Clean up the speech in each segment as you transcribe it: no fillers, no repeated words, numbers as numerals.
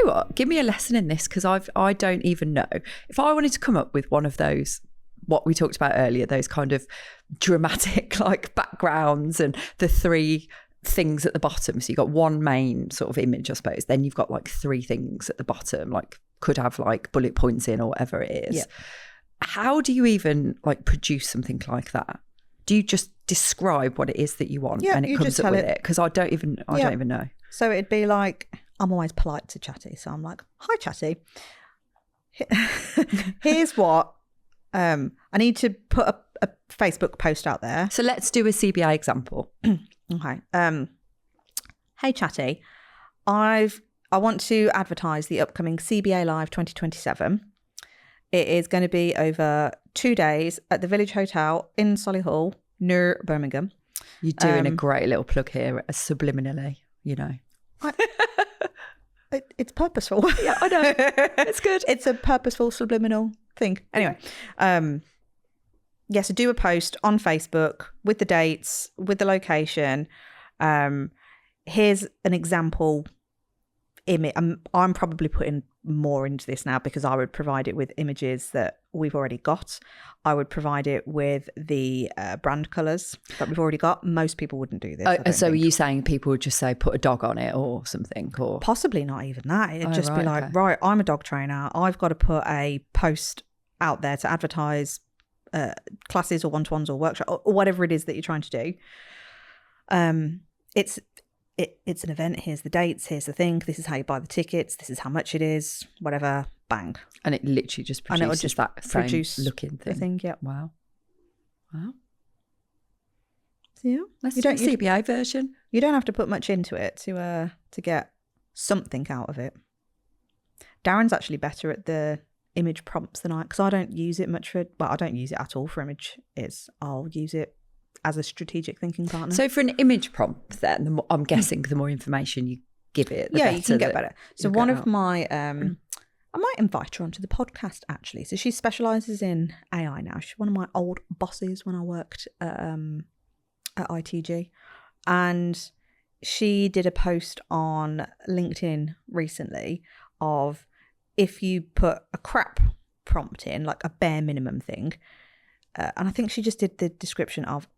know what? Give me a lesson in this, because I don't even know. If I wanted to come up with one of those, what we talked about earlier, those kind of dramatic like backgrounds and the three things at the bottom. So you've got one main sort of image, I suppose. Then you've got like three things at the bottom, like could have like bullet points in or whatever it is. Yeah. How do you even like produce something like that? Do you just describe what it is that you want and it comes up with it? Because I don't even know. So it'd be like, I'm always polite to Chatty. So I'm like, hi, Chatty. Here's what I need to put a Facebook post out there. So let's do a CBA example. Okay. Hey, Chatty. I want to advertise the upcoming CBA Live 2027. It is going to be over 2 days at the Village Hotel in Solihull, near Birmingham. You're doing a great little plug here, subliminally, you know. It's purposeful. Yeah, I know. It's good. It's a purposeful subliminal thing. Anyway, so do a post on Facebook with the dates, with the location. Here's an example image. I'm probably putting more into this now because I would provide it with images that we've already got. I would provide it with the brand colours that we've already got. Most people wouldn't do this. So are you saying people would just say put a dog on it or something? Or possibly not even that. It'd just be like, right, I'm a dog trainer. I've got to put a post out there to advertise classes or one-to-ones or workshop or whatever it is that you're trying to do. It's an event. Here's the dates. Here's the thing. This is how you buy the tickets. This is how much it is. Whatever. Bang. And it literally just produces just that same looking thing. Yep. Wow. So yeah, let's do the CBA version. You don't have to put much into it to get something out of it. Darren's actually better at the image prompts than because I don't use it much for. Well, I don't use it at all for images. I'll use it as a strategic thinking partner. So for an image prompt then, I'm guessing the more information you give it, the better. You can get better. So one of my, I might invite her onto the podcast actually. So she specialises in AI now. She's one of my old bosses when I worked at ITG. And she did a post on LinkedIn recently of if you put a crap prompt in, like a bare minimum thing, and I think she just did the description of,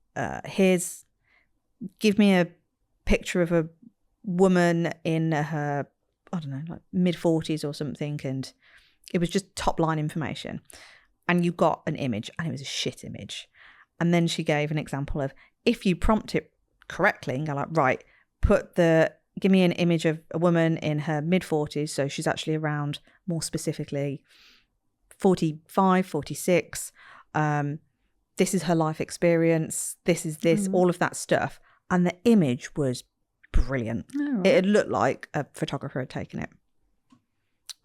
give me a picture of a woman in her, I don't know, like mid-40s or something, and it was just top line information, and you got an image and it was a shit image. And then she gave an example of if you prompt it correctly and go like, right, give me an image of a woman in her mid-40s, so she's actually around, more specifically 45, 46, this is her life experience, this is this, all of that stuff. And the image was brilliant. Oh, right. It looked like a photographer had taken it.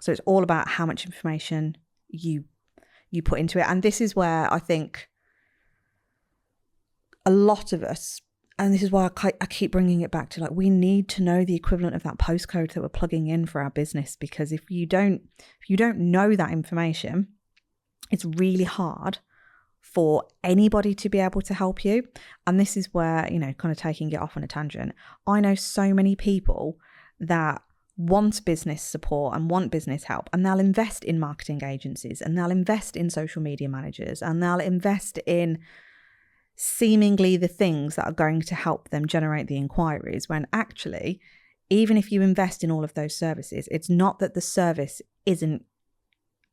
So it's all about how much information you put into it. And this is where I think a lot of us, and this is why I keep bringing it back to, like, we need to know the equivalent of that postcode that we're plugging in for our business, because if you don't know that information, it's really hard for anybody to be able to help you. And this is where, kind of taking it off on a tangent, I know so many people that want business support and want business help, and they'll invest in marketing agencies, and they'll invest in social media managers, and they'll invest in seemingly the things that are going to help them generate the inquiries, when actually, even if you invest in all of those services, it's not that the service isn't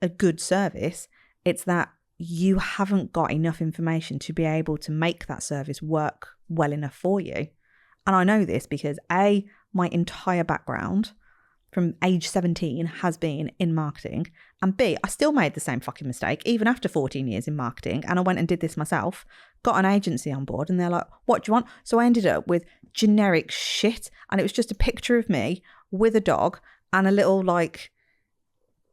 a good service, it's that you haven't got enough information to be able to make that service work well enough for you. And I know this because A, my entire background from age 17 has been in marketing, and B, I still made the same fucking mistake even after 14 years in marketing, and I went and did this myself, got an agency on board, and they're like, what do you want? So I ended up with generic shit, and it was just a picture of me with a dog and a little like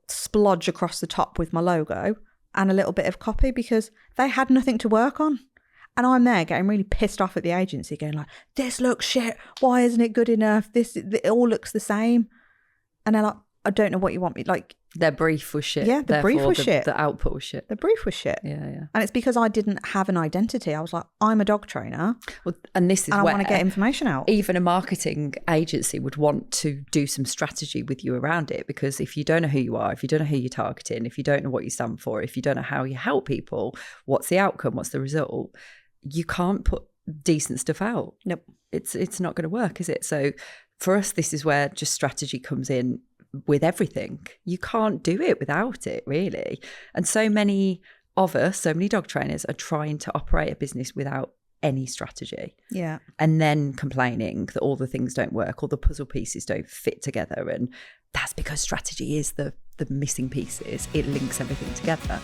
splodge across the top with my logo and a little bit of copy, because they had nothing to work on. And I'm there getting really pissed off at the agency, going like, this looks shit, why isn't it good enough, it all looks the same. And they're like, I don't know what you want me, like, their brief was shit. Yeah, the brief Therefore, was shit. The output was shit. The brief was shit. Yeah. And it's because I didn't have an identity. I was like, I'm a dog trainer. Well, and this is and I where want to get information out. Even a marketing agency would want to do some strategy with you around it, because if you don't know who you are, if you don't know who you're targeting, if you don't know what you stand for, if you don't know how you help people, what's the outcome, what's the result, you can't put decent stuff out. Nope. It's not going to work, is it? So for us, this is where just strategy comes in with everything. You can't do it without it, really. And so many of us, so many dog trainers are trying to operate a business without any strategy. Yeah. And then complaining that all the things don't work, all the puzzle pieces don't fit together. And that's because strategy is the missing pieces. It links everything together.